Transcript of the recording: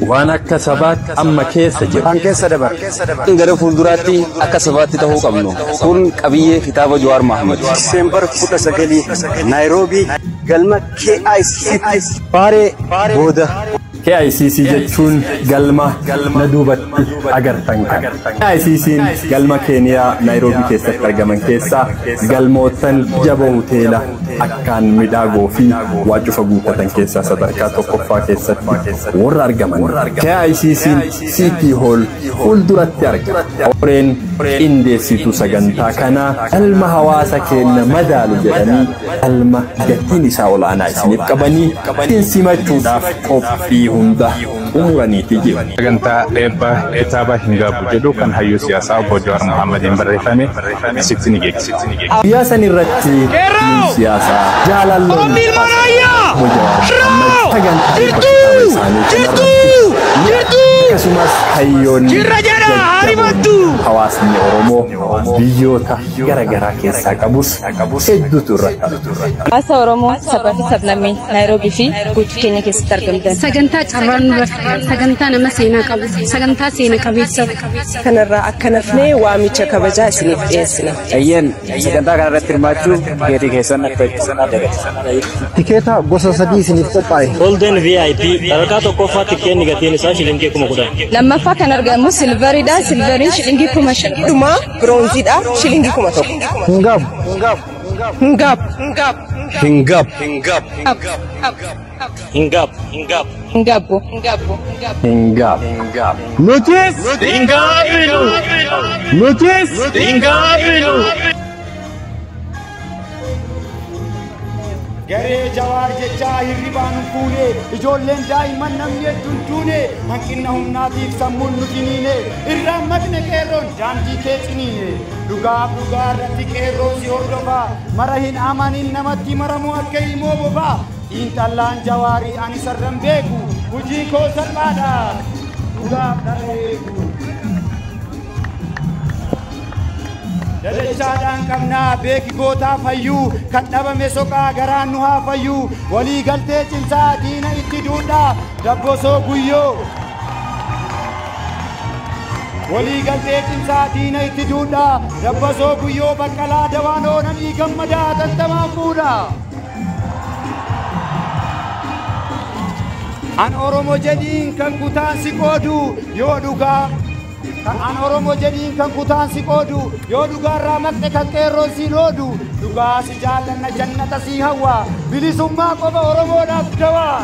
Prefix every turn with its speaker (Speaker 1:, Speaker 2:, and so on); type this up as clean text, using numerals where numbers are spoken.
Speaker 1: وانا كسبات أما كيس جب
Speaker 2: أن كيس دبر
Speaker 3: غير فولدراتي أكسبات تهو قبله كون قبيه كتاب جوار محمد
Speaker 2: ديسمبر كوتا سجلي نيروبي قلما KICC باري بودا
Speaker 1: KICC جتشون قلمة ندوبت أجر تنكر KICC قلمة كينيا نيروبي كيس ترجمن كيسا قلموتن جبوا تيلا أكان مداغو في واجف قوتن كيسا صدركات وقفا كيسا ورر جمن KICC سيتي هول فولدرات ترجع أورين إنديسي تسجنتا كنا المهواسة كنا مدالو جراني الما جتني ساول أنا اسمي كبني تنسيما توداف في هندا umurani tiji
Speaker 4: ganta eba etaba hinga bujedo kan hayu siyasa bojor Muhammadin barrefame sitini ge
Speaker 1: siyasa ni ratti siyasa jalallo
Speaker 5: Omil Maraya
Speaker 1: kasumas hayyon
Speaker 5: jirajara harimatu
Speaker 1: hawasni oromo biyota gara-gara keessa qabus heddu turrata
Speaker 6: asa oromo sabati sabnami Nairobi fi guutuu keenya keessatti argamtan
Speaker 7: sagantaa carraan sagantaa nama seenaa qabu sagantaa seenaa qabeessa
Speaker 8: kanarraa akkanafnee waamicha kabajaa isiniif dhiyeessina
Speaker 3: ayyan sagantaa kana irratti hirmaachuun geetii keessan akka
Speaker 2: تيكيتا غوسا سدي سنيف قباي
Speaker 9: Golden VIP darakaa tokkoffaa tikkeenni gatiin isaa shilingii 10,000
Speaker 6: lammaffaa kan argamu silveriidha silveriin shilingii 5,000
Speaker 8: dhuma biroonziidha shilingii 1,000
Speaker 2: هنغاب
Speaker 8: hingab
Speaker 3: hingab
Speaker 9: hingab
Speaker 6: hingabbo
Speaker 1: hingab
Speaker 2: نوتيس
Speaker 5: Gare jawar jecha hirribaan fuune ijoolleen daa'imman namni hedduun duune hanqina humnaatiif sammuun nu ciniine irraan maqne qeerroon daandii kee ciniine dhugaaf dhugaa irratti qeerroon si hordofaa mara hin amanin namatti maramu akka ilmoo bobaa xiinxallaan jawaarii ani sarran beeku hujii koo salphaadha dhugaaf dhabeeku Dadachaadhaan qabnaa beeki gootaa fayyuu kan dhabame soqaa garaan nu haa fayyuu walii galtee cimsaa diina itti duudhaa dabbosoo guyyoo walii galtee cimsaa diina itti duudhaa dabbosoo guyyoo baqqalaa dawaan oonanii gammadaa tantamaa fuudha an oromo jedhiin kan kutaan si qoodu yoo dhugaa An oromo jedhiin kan kutaan si qoodu yoo dhugaarraa maqxe kan qeerroon si loodu dhugaa si jaallanna jannata si hawwa bilisummaa qofa oromoodhaaf dawaa